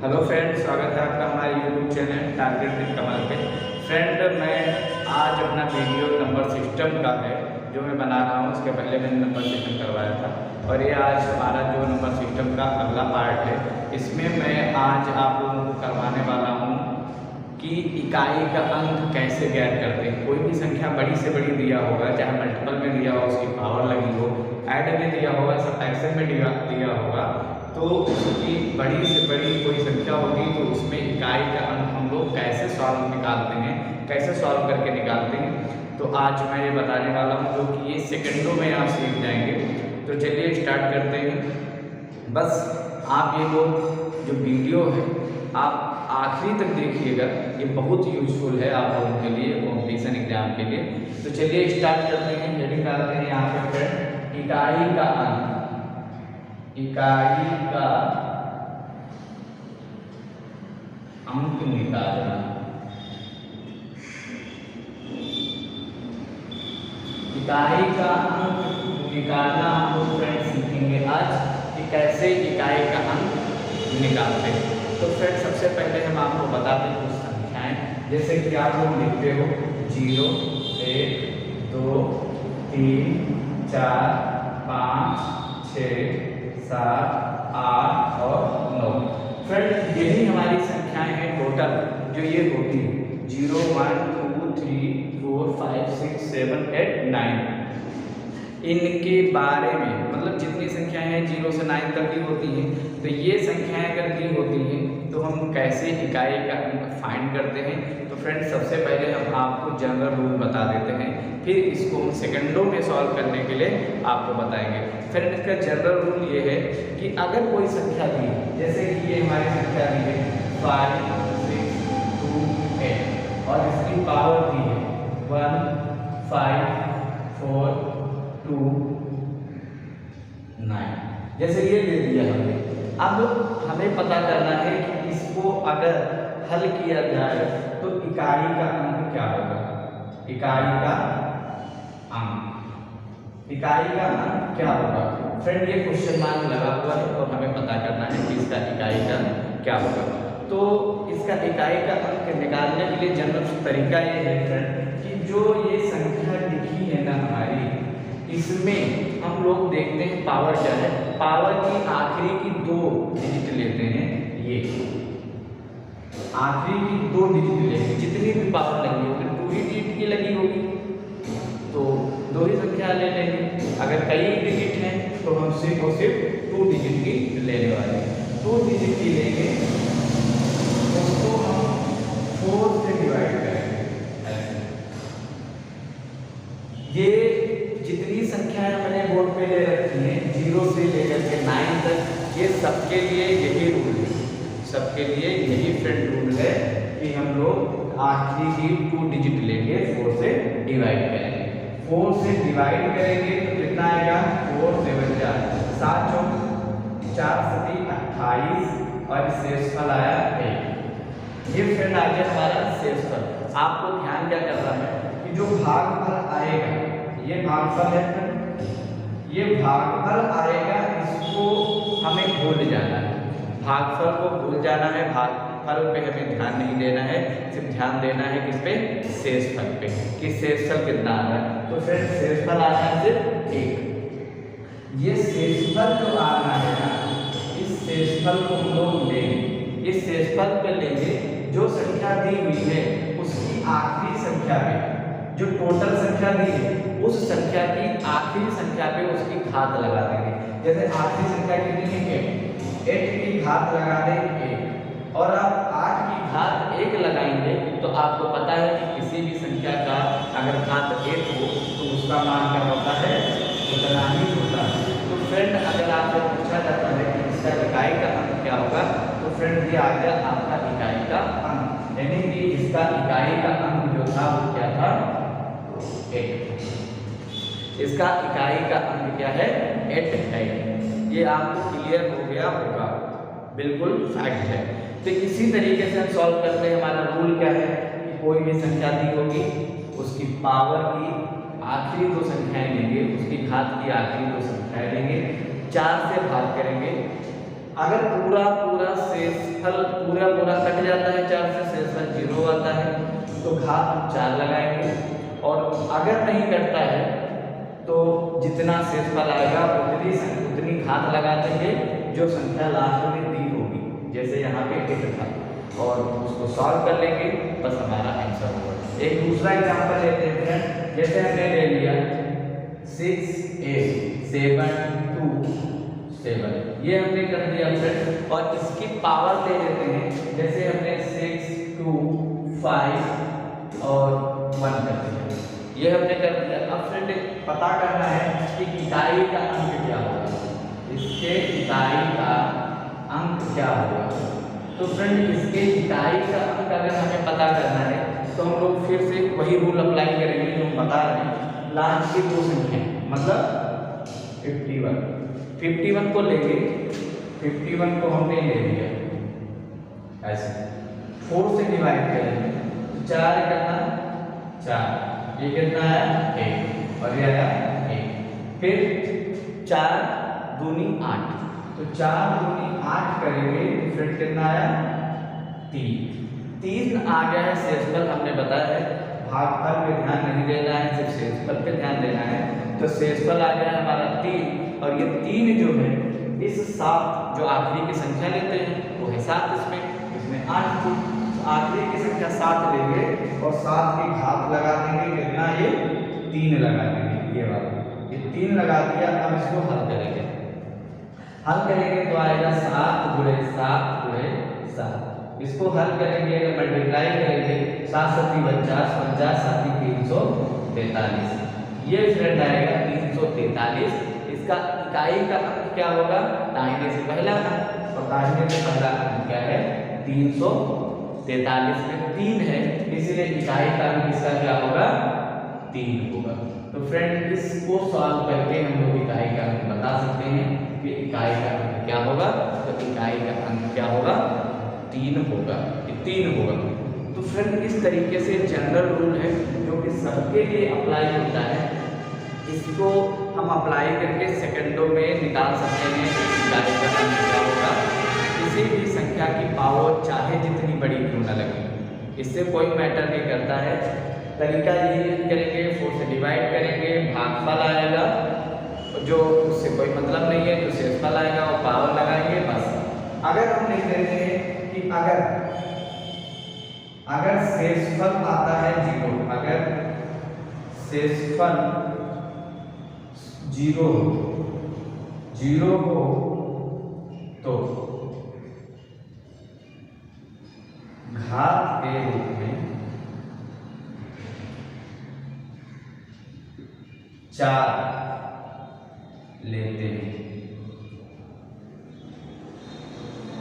Hello friend, स्वागत है आपका हमारे यूट्यूब चैनल टारगेट विद कमल पे। फ्रेंड, मैं आज अपना वीडियो नंबर सिस्टम का है जो मैं बना रहा हूँ। उसके पहले मैंने नंबर सिस्टम करवाया था और ये आज हमारा जो नंबर सिस्टम का अगला पार्ट है, इसमें मैं आज आप लोगों को करवाने वाला हूँ कि इकाई का अंक कैसे ज्ञात करते हैं। कोई भी संख्या बड़ी से बड़ी दिया होगा, चाहे मल्टीपल में दिया हो, उसकी पावर लगी हो, ऐड में दिया होगा, सब्ट्रैक्शन में दिया होगा, तो उसकी बड़ी से बड़ी कोई संख्या होगी तो उसमें इकाई का अंक हम लोग कैसे सॉल्व निकालते हैं, कैसे सॉल्व करके निकालते हैं, तो आज मैं ये बताने वाला हूँ, जो कि ये सेकंडों में आप सीख जाएंगे। तो चलिए स्टार्ट करते हैं। बस आप ये लोग जो वीडियो है आप आखिरी तक देखिएगा, ये बहुत यूजफुल है आप लोगों के लिए, कॉम्पिटिशन एग्जाम के लिए। तो चलिए स्टार्ट करते हैं। हेडिंग डालते हैं यहाँ पे फ्रेंड, इकाई का अंक। इकाई का अंक निकालना। इकाई का अंक निकालना हम लोग फ्रेंड सीखेंगे आज कि कैसे इकाई का अंक निकालते हैं। तो फ्रेंड, सबसे पहले हम आपको बता दें कुछ संख्याएं, जैसे कि आप लोग लिखते हो 0, 1, 2, 3, 4, 5, 6, 7, 8 और 9। फ्रेंड, यही हमारी संख्याएं हैं टोटल जो ये होती है 0, 1, 2, 3, 4, 5, 6, 7, 8, 9। इनके बारे में मतलब जितनी संख्याएं हैं 0 से 9 तक की होती हैं, तो ये संख्याएं अगर दी होती हैं तो हम कैसे इकाई का अंक फाइंड करते हैं। तो फ्रेंड, सबसे पहले हम आपको जनरल रूल बता देते हैं, फिर इसको हम सेकंडों में सॉल्व करने के लिए आपको बताएंगे। फ्रेंड, इसका जनरल रूल ये है कि अगर कोई संख्या दी है, जैसे कि ये हमारी संख्या दी है 5, 6, 2, 8 और इसकी पावर दी है 1, 5, 4, 2, 9, जैसे ये दे दिया हमने। अब हमें पता करना है कि इसको अगर हल किया जाए तो इकाई का अंक क्या होगा। इकाई का अंक, इकाई का अंक क्या होगा। फ्रेंड, ये क्वेश्चन मार्क लगा हुआ है और हमें पता करना है कि इसका इकाई का क्या होगा। तो इसका इकाई का अंक निकालने के लिए जनरल तरीका ये है फ्रेंड कि जो ये संख्या लिखी है ना हमारी, इसमें हम लोग देखते हैं पावर क्या है। पावर की आखिरी की 2 डिजिट लेते हैं, ये आखिरी की 2 डिजिट लेंगे। जितनी भी पावर लगी होगी 2 ही डिजिट की लगी होगी तो 2 ही संख्या ले लेंगे। अगर कई डिजिट हैं तो हम सिर्फ और सिर्फ 2 डिजिट की लेने वाले हैं। 2 डिजिट की लेंगे, उसको हम 4 से डिवाइड करेंगे। ये जितनी संख्याएं मैंने बोर्ड पे ले रखी हैं 0 से लेकर के 9 तक, ये सबके लिए यही रूल है, सबके लिए यही फ्रेंड रूल है कि हम लोग आखिरी की 2 डिजिट लेंगे, 4 से डिवाइड करेंगे। 4 से डिवाइड करेंगे तो कितना आएगा 4, 7, 4, 7, 4, 28 और शेषफल आया 1। ये फ्रेंड आ गया हमारा शेषफल। आपको ध्यान क्या करना है कि जो भागफल आएगा, ये भागफल है, ये भागफल आएगा, इसको हमें भूल जाना है। भागफल को भूल जाना है, भागफल पे हमें ध्यान नहीं देना है, सिर्फ ध्यान देना है किस पे, शेषफल पे, कि शेषफल कितना आ रहा है। तो फिर शेषफल आ रहा है सिर्फ 1। ये शेषफल जो आ रहा है ना, इस शेषफल को हम लोग लेंगे। इस शेषफल पे लेंगे जो संख्या दी हुई है उसकी आखिरी संख्या पे, जो टोटल संख्या दी है उस संख्या की आखिरी संख्या पे उसकी घात लगा देंगे। जैसे आखिरी संख्या कितनी है 8 की घात लगा दें 1 और आप 8 की घात 1 लगाएंगे तो आपको पता है कि किसी भी संख्या का अगर घात 1 हो तो उसका मान क्या होता है, उतना ही होता है। तो फ्रेंड, अगर आपसे पूछा जाता है कि इसका इकाई का अंक क्या होगा, तो फ्रेंड ये आ गया आपका इकाई का अंक, यानी कि इसका इकाई का अंक जो था वो क्या था 8। इसका इकाई का अंक क्या है 8 है। ये आपको क्लियर हो गया होगा, बिल्कुल फैक्ट है। तो इसी तरीके से हम सॉल्व करते हैं। हमारा रूल क्या है कि कोई भी संख्या दी होगी उसकी पावर की आखिरी 2 संख्याएं लेंगे, उसकी घात की आखिरी 2 संख्याएं लेंगे, 4 से भाग करेंगे। अगर पूरा शेष शेषफल पूरा पूरा कट जाता है 4 से, शेषफल 0 आता है, तो घात हम 4 लगाएंगे। और अगर नहीं कटता है तो जितना शेषफल आएगा उतनी घात लगा देंगे जो संख्या लास्ट में दी होगी, जैसे यहाँ पे 8 था, और उसको सॉल्व कर लेंगे, बस हमारा आंसर होगा। एक दूसरा एग्जांपल लेते हैं फ्रेंड, जैसे हमने ले लिया 6 8 7 2 7, ये हमने कर दिया फ्रेंड, और इसकी पावर ले लेते हैं, जैसे हमने 6 2 5 और 1 कर दिया, ये हमने कर दिया। अब फ्रेंड पता करना है कि इकाई का अंक क्या होगा, इसके इकाई का अंक क्या होगा। तो फ्रेंड इसके इकाई का अंक अगर हमें पता करना है तो हम लोग फिर से वही रूल अप्लाई करेंगे जो हम बता रहे हैं, लास्ट की 2 संख्या मतलब 51 को लेंगे, 51 को हमने ले लिया ऐसे 4 से डिवाइड करेंगे, 4 कितना 4, ये कितना है 1 और ये आया 1, फिर 4 दूनी 8, तो 4 दूनी 8 करेंगे तो फिर कितना आया 3 आ गया है। शेषफल हमने बताया है, भागफल पे ध्यान नहीं देना है, सिर्फ शेषफल पे ध्यान देना है। तो शेषफल आ गया है हमारा 3, और ये 3 जो है इस 7 जो आखिरी की संख्या लेते हैं वो है 7, इसमें 8 थी, तो आखिरी की संख्या 7 लेंगे और 7 की घात लगा देंगे, कितना ये 3 लगा देंगे, ये वाला ये 3 लगा दिया। अब इसको हल करेंगे, तो आएगा 7 गुणे 7, इसको हल करेंगे, मल्टीप्लाई करेंगे, 7 7 50 50 7 343, ये फ्रेंड आएगा 343। इसका इकाई का अंक क्या होगा, दाहिने से पहला अंक, और दाहिने से पहला अंक क्या है 343 में 3 है, इसलिए इकाई का अंक इसका क्या होगा 3 होगा। तो फ्रेंड इसको सॉल्व करके हम लोग इकाई का अंक बता सकते हैं कि इकाई का अंक क्या होगा, तो इकाई का अंक क्या होगा 3 होगा, 3 होगा। तो फ्रेंड इस तरीके से जनरल रूल है जो कि सबके लिए अप्लाई होता है, इसको हम अप्लाई करके सेकंडों में निकाल सकते हैं कि इकाई का अंक क्या होगा। किसी भी संख्या की पावर चाहे जितनी बड़ी क्यों न लगे, इससे कोई मैटर नहीं करता है। तरीका यही करेंगे, 4 से डिवाइड करेंगे, भागफल आएगा, जो उससे कोई मतलब नहीं है, जो शेषफल आएगा वो पावर लगाएंगे, बस। अगर हम लिख देते हैं कि अगर शेषफल आता है 0, अगर शेषफल 0 हो तो घात के रूप में 4 लेते हैं,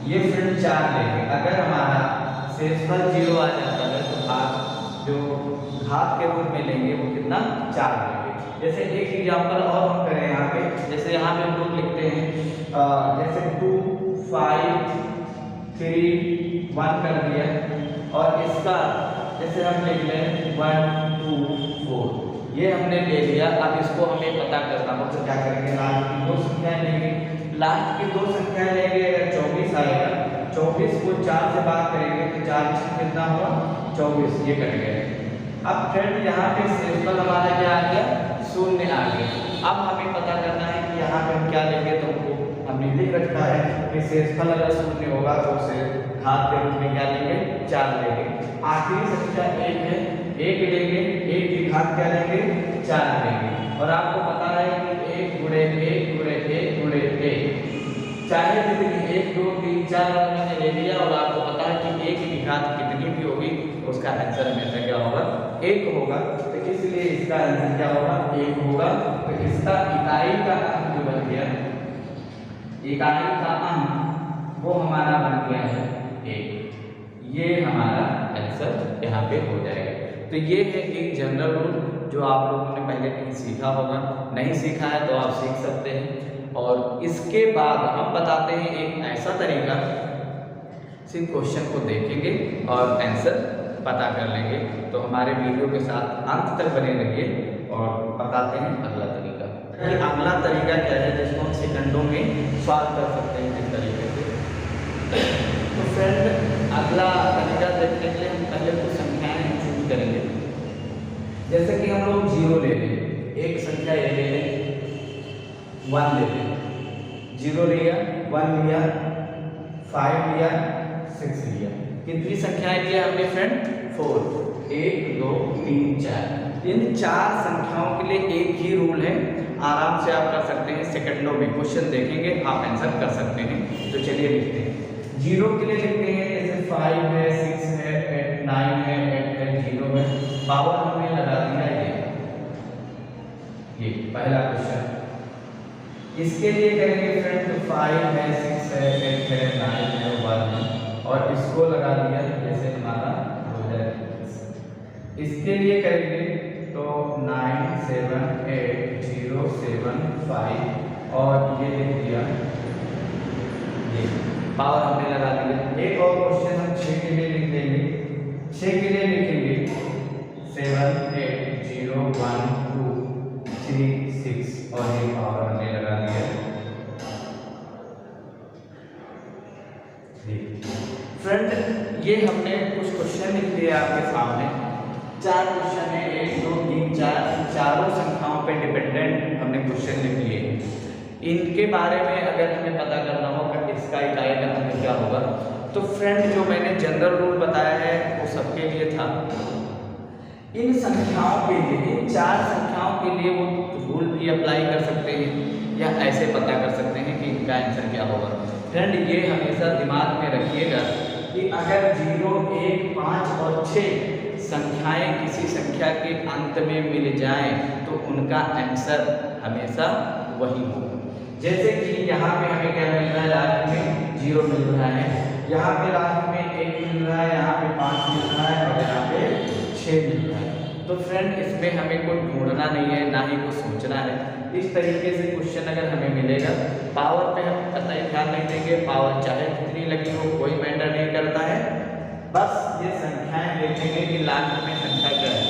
ये फ्रेंड 4 लेंगे। अगर हमारा शेषफल 0 आ जाता है तो भाग जो घात के रूप में लेंगे वो कितना 4 लेंगे। जैसे एक एग्जांपल और हम करें यहाँ पे, जैसे यहाँ पे हम लोग लिखते हैं जैसे 2 5 3 1 कर दिया, और इसका जैसे हम लिख लें 1 2 4, ये हमने ले लिया। अब इसको हमें पता करना हो तो क्या करेंगे, लास्ट की 2 संख्याएं लेंगे, लास्ट की 2 संख्याएं लेंगे। अगर 24 आएगा, 24 को 4 से भाग करेंगे तो 4 कितना हुआ 24, ये कट गया। अब फ्रेंड यहाँ पे शेषफल हमारा क्या आ गया 0 आ गया। अब हमें पता करना है कि यहाँ पे हम क्या लेंगे, तो हमने लिख रखा है कि शेषफल अगर 0 होगा तो उसे घात के रूप में क्या लेंगे 4 लेंगे। आखिरी संख्या 1 है, 1 लेंगे, 1 की घात क्या लेंगे 4 लेंगे। और आपको पता है कि 1 गुणे 1 गुणे 1 गुणे 1, चाहे जितनी 1 2 3 4 मैंने ले लिया, और आपको पता है कि 1 की घात कितनी भी होगी उसका आंसर हमेशा क्या होगा 1 होगा। तो इसलिए इसका आंसर क्या होगा 1 होगा। तो इसका इकाई का अंक जो बन गया, इकाई का अंक वो हमारा बन गया है 1, ये हमारा आंसर यहाँ पे हो जाएगा। तो ये है एक जनरल रूल जो आप लोगों ने पहले कहीं सीखा होगा, नहीं सीखा है तो आप सीख सकते हैं। और इसके बाद हम बताते हैं एक ऐसा तरीका, सिर्फ क्वेश्चन को देखेंगे और आंसर पता कर लेंगे। तो हमारे वीडियो के साथ अंत तक बने रहिए और बताते हैं अगला तरीका। कि अगला तरीका क्या है जिसको हम सेकंडों में सॉल्व कर सकते हैं किस तरीके से। तो फ्रेंड अगला तरीका देखने के लिए हम पहले कुछ संख्याएं चूज करेंगे। जैसे कि हम लोग 0 ले लें, एक संख्या ये ले लें, 1 ले लें, 0 लिया, 1 लिया, 5 लिया, 6 लिया। कितनी संख्याएं लिया हमने फ्रेंड? 4। 1 2 3 4। इन 4 संख्याओं के लिए एक ही रूल है, आराम से आप कर सकते हैं। सेकंडों में क्वेश्चन देखेंगे, आप आंसर कर सकते हैं। तो चलिए लिखते हैं। 0 के लिए लिखते हैं, जैसे 5 है, 6 है, 8 9 है, 8 है, 0 है। पावर हमने लगा दिया ये पहला क्वेश्चन। इसके लिए करेंगे फ्रेंड, 5 है, 6 है, 8 है, 9 है, 1 है, और इसको लगा दिया जैसे हमारा 2021। इसके लिए करेंगे तो 9 7 8 0 7 5 और ये लिख दिया, ये पावर हमने लगा दिया। एक और क्वेश्चन हम 6 के लिए लिख देंगे। 6 के लिए लिखेंगे 7 8 0 1 2 3 6 और ये पावर हमने लगा दिया। फ्रेंड ये हमने कुछ क्वेश्चन लिख दिए आपके सामने। 4 क्वेश्चन है, 1 2 3 4, चारों संख्याओं पे डिपेंडेंट हमने क्वेश्चन लिख लिए। इनके बारे में अगर हमें पता करना हो कि इसका इकाई का अंक क्या होगा, तो फ्रेंड जो मैंने जनरल रूल बताया है वो सबके लिए था। इन संख्याओं के लिए, इन 4 संख्याओं के लिए वो रूल भी अप्लाई कर सकते हैं या ऐसे पता कर सकते हैं कि इनका आंसर क्या होगा। फ्रेंड ये हमेशा दिमाग में रखिएगा कि अगर 0 1 5 और 6 संख्याएं किसी संख्या के अंत में मिल जाएं तो उनका आंसर हमेशा वही होगा। जैसे कि यहाँ पे हमें क्या मिल रहा है, लास्ट में 0 मिल रहा है, यहाँ पे लास्ट में 1 मिल रहा है, यहाँ पे 5 मिल रहा है और यहाँ पे 6 मिल रहा है। तो फ्रेंड इसमें हमें कोई ढूंढना नहीं है, ना ही कुछ सोचना है। इस तरीके से क्वेश्चन अगर हमें मिलेगा, पावर पे हम कतई ध्यान नहीं देंगे, पावर चाहे कितनी लगी हो कोई मैटर नहीं करता है। बस ये संख्याएं देखेंगे कि लास्ट में संख्या क्या है।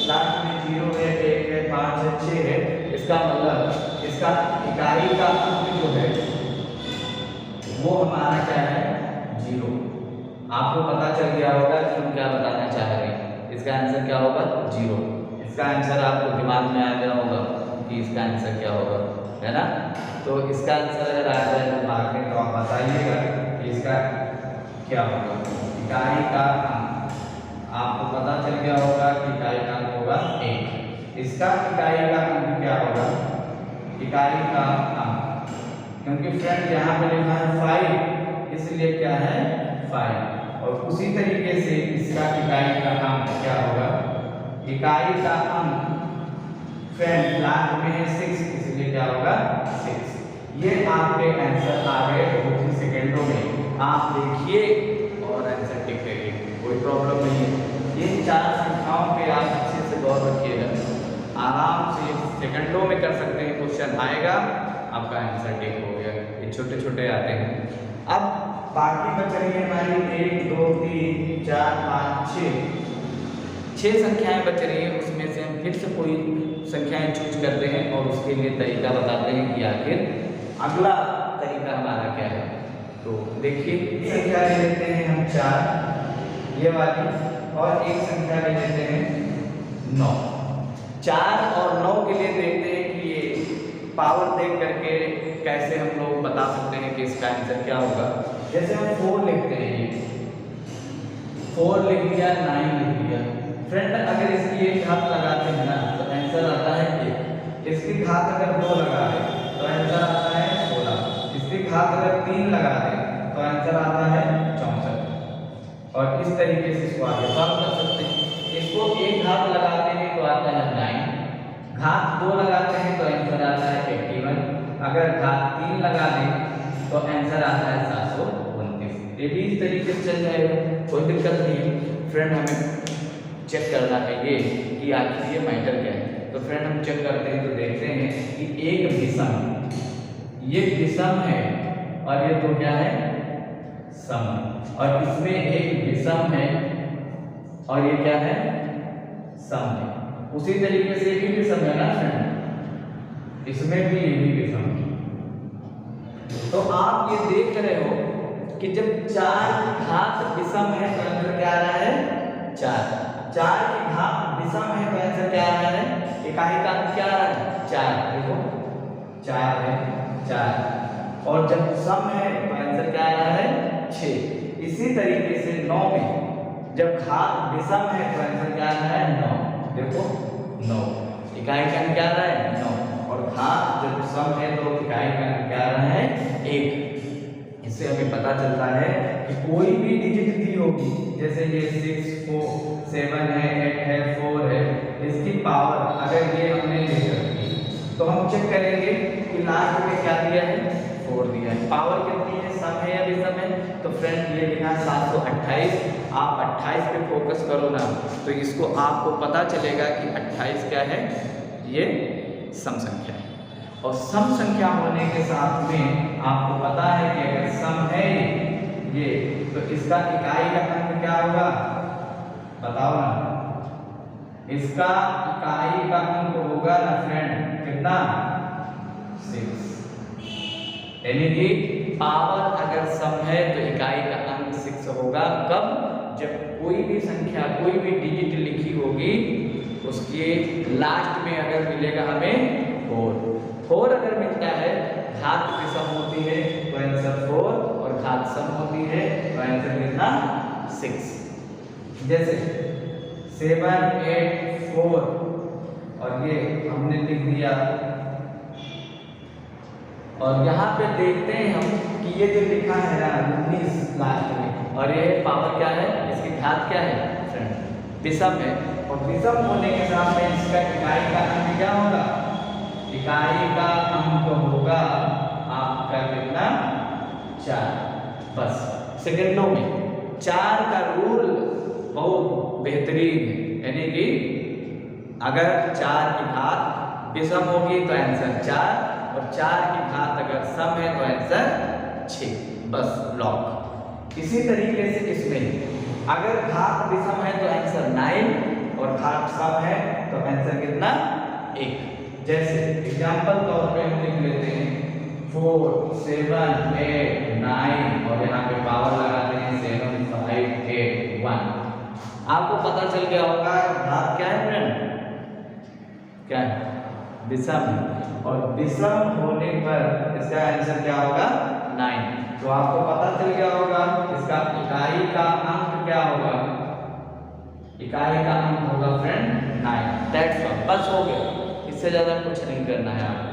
लास्ट में 0 है, 1 है, 5 है, 6 है, इसका मतलब इसका इकाई का अंक जो है वो हमारा क्या है, 0। आपको पता चल गया होगा कि हम क्या बताना चाह रहे हैं। इसका आंसर क्या होगा, 0। इसका आंसर आपको दिमाग में आ गया होगा कि इसका आंसर क्या होगा, है ना। तो इसका आंसर अगर आ जाए दिमाग में तो आप बताइएगा कि इसका क्या होगा। इकाई का अंक आपको पता चल गया होगा कि इकाई का अंक होगा 1। इसका इकाई का अंक क्या होगा, इकाई का अंक, क्योंकि फ्रेंड यहाँ पे लिखा है 5 इसलिए क्या है 5। और उसी तरीके से इसका इकाई का अंक क्या होगा, इकाई का अंक फ्रेंड लास्ट में है 6 इसलिए क्या होगा 6। ये आपके आंसर आ गए 2-3 सेकेंडों में। आप देखिए और आंसर टिक करिए, कोई प्रॉब्लम नहीं है। ये 4 संख्याओं पे आप अच्छे से गौर रखिएगा, आराम से सेकंडों में कर सकते हैं। क्वेश्चन आएगा, आपका आंसर टिक हो गया। ये छोटे छोटे आते हैं। अब बाकी बच रही है हमारी 1 2 3 4 5 6 संख्याएं बच रही हैं। उसमें से हम फिर से कोई संख्याएं चूज करते हैं और उसके लिए तरीका बताते हैं कि आखिर अगला तरीका हमारा क्या है। तो देखिए, संख्या ले लेते हैं हम 4 ये वाली, और एक संख्या ले लेते हैं 9। 4 और 9 के लिए देखते हैं कि ये पावर देख करके कैसे हम लोग बता सकते हैं कि इसका आंसर क्या होगा। जैसे हम 4 लिखते हैं, ये 4 लिख दिया, 9 लिख दिया। फ्रेंड अगर इसकी एक घात लगाते हैं ना तो आंसर आता है 1। इसकी घात अगर 2 लगा दें तो आंसर आता है 16। इसकी घात अगर 3 लगा दें तो आंसर आता है 64। और इस तरीके से इसको आगे सॉल्व कर सकते हैं। इसको एक घात लगाते हैं तो आता है 9, घात 2 लगाते हैं तो आंसर आता है 81, अगर घात 3 लगा दें तो आंसर आता है 729। ये भी इस तरीके से चल जाएगा, कोई दिक्कत नहीं है। फ्रेंड हमें चेक करना है ये कि आखिर ये मैटर क्या है। तो फ्रेंड हम चेक करते हैं तो देखते हैं कि एक विषम, ये विषम है और ये तो क्या है सम, और इसमें एक विषम है और ये क्या है सम है। उसी तरीके से ये भी विषम है ना फ्रेंड, इसमें भी ये भी विषम है। तो आप ये देख रहे हो कि जब 4 घात इकाई का अंक क्या है 4, देखो 4 है 4, और जब सम है तो आंसर क्या आ रहा है 6। इसी तरीके से 9 में जब घात विषम है तो आंसर क्या आ रहा है 9, देखो 9, इकाई का अंक क्या आ रहा है 9, और घात जब सम है तो इकाई का अंक क्या आ रहा है 1। इससे हमें पता चलता है कि कोई भी डिजिट दी होगी, जैसे ये 6, 4, 7 है, 8 है, 4 है, इसकी पावर अगर ये हमने ले रखी तो हम चेक करेंगे कि लास्ट में क्या दिया है 4 दिया है। पावर कितनी है, सम है या विषम है, तो फ्रेंड ये लिखा 728। आप 28 पे फोकस करो ना तो इसको आपको पता चलेगा कि 28 क्या है, ये सम संख्या है। और सम संख्या होने के साथ में आपको पता है कि अगर सम है ये तो इसका इकाई का अंक क्या होगा, बताओ ना। इसका इकाई का अंक होगा ना फ्रेंड कितना 6, यानी कि पावर अगर सम है तो इकाई का अंक 6 होगा। कब, जब कोई भी संख्या कोई भी डिजिट लिखी होगी उसके लास्ट में अगर मिलेगा हमें 4 अगर मिलता है, घात विषम होती है तो आंसर 4, और घात सम होती है तो आंसर कितना 6। जैसे 7, 8, 4, और ये हमने लिख दिया, और यहाँ पे देखते हैं हम कि ये जो लिखा है ना 19 लास्ट में, और ये पावर क्या है, इसकी घात क्या है फ्रेंड विषम है, और विषम होने के साथ में इसका इकाई का अंक क्या होगा, इकाई का अंक होगा आपका कितना 4। बस सेकंडों में 4 का रूल बहुत बेहतरीन है, यानी कि अगर 4 की घात विषम होगी तो आंसर 4, और 4 की घात अगर सम है तो आंसर 6, बस लॉक। इसी तरीके से इसमें अगर घात विषम है तो आंसर 9, और घात सम है तो आंसर कितना 1। जैसे एग्जाम्पल तौर पे हम लिख लेते हैं 4, 7, 8, 9, और यहाँ पे पावर लगाते हैं 7, 5, 8, 1। आपको पता चल गया होगा घात क्या है फ्रेंड, क्या है विषम, और विषम होने पर इसका आंसर क्या होगा 9। तो आपको पता चल गया होगा इसका इकाई का अंक क्या होगा, इकाई का अंक होगा फ्रेंड 9। दैट्स ऑल, बस हो गया, इससे ज्यादा कुछ नहीं करना है आपको।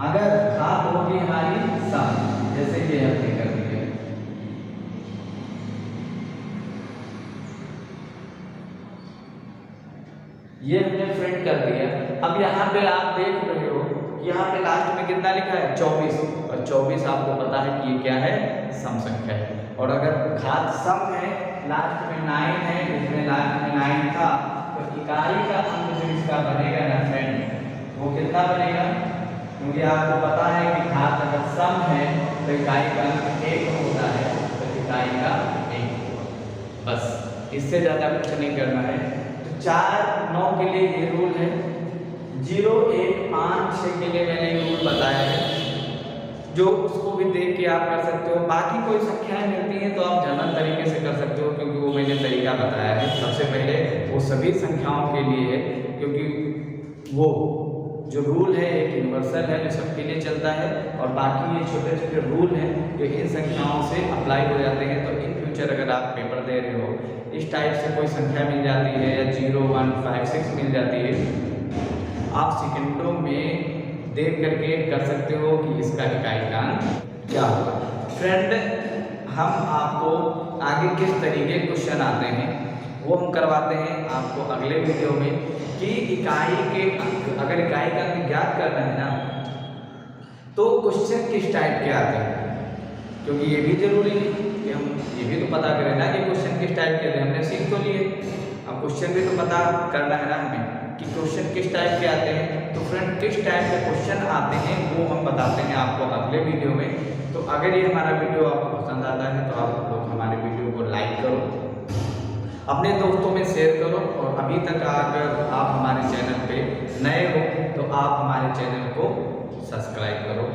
अगर घात होगी हमारी सम, जैसे ये हमने कर दिया, ये हमने फ्रेंड कर दिया। अब यहाँ पे आप देख रहे हो कि यहाँ पे लास्ट में कितना लिखा है 24, और 24 आपको पता है कि ये क्या है सम संख्या है। और अगर घात सम है, लास्ट में 9 है, इसमें लास्ट में 9 था, तो इकाई का अंक जो इसका बनेगा ना फ्रेंड वो कितना बनेगा, क्योंकि आपको पता है कि घात अगर सम है तो इकाई का अंक 1 होता है, तो इकाई का 1 होगा। बस इससे ज़्यादा कुछ नहीं करना है। तो 4, 9 के लिए ये रूल है, 0, 1, 5, 6 के लिए मैंने रूल बताया है, जो उसको भी देख के आप कर सकते हो। बाकी कोई संख्याएं मिलती हैं तो आप जनरल तरीके से कर सकते हो, क्योंकि वो मैंने तरीका बताया है। सबसे पहले वो सभी संख्याओं के लिए है, क्योंकि वो जो रूल है एक यूनिवर्सल है जो सबके लिए चलता है, और बाकी ये छोटे छोटे रूल हैं जो इन संख्याओं से अप्लाई हो जाते हैं। तो इन फ्यूचर अगर आप पेपर दे रहे हो, इस टाइप से कोई संख्या मिल जाती है या 0, 1, 5, 6 मिल जाती है, आप सेकंडों में देख करके कर सकते हो कि इसका इकाई का अंक क्या होगा। फ्रेंड, हम आपको आगे किस तरीके क्वेश्चन आते हैं वो हम करवाते हैं आपको अगले वीडियो में, कि इकाई के अंक, अगर इकाई का अंक ज्ञात करना है ना तो क्वेश्चन किस टाइप के आते हैं, क्योंकि ये भी जरूरी है कि हम ये भी तो पता करें ना कि क्वेश्चन किस टाइप के, हमने सीख तो लिए, अब क्वेश्चन भी तो पता करना है ना हमें कि क्वेश्चन किस टाइप के आते हैं। तो फ्रेंड, किस टाइप के क्वेश्चन आते हैं वो हम बताते हैं आपको अगले वीडियो में। तो अगर ये हमारा वीडियो आपको पसंद आता है तो आप लोग हमारे वीडियो को लाइक करो, अपने दोस्तों में शेयर करो, और अभी तक अगर आप हमारे चैनल पे नए हो तो आप हमारे चैनल को सब्सक्राइब करो।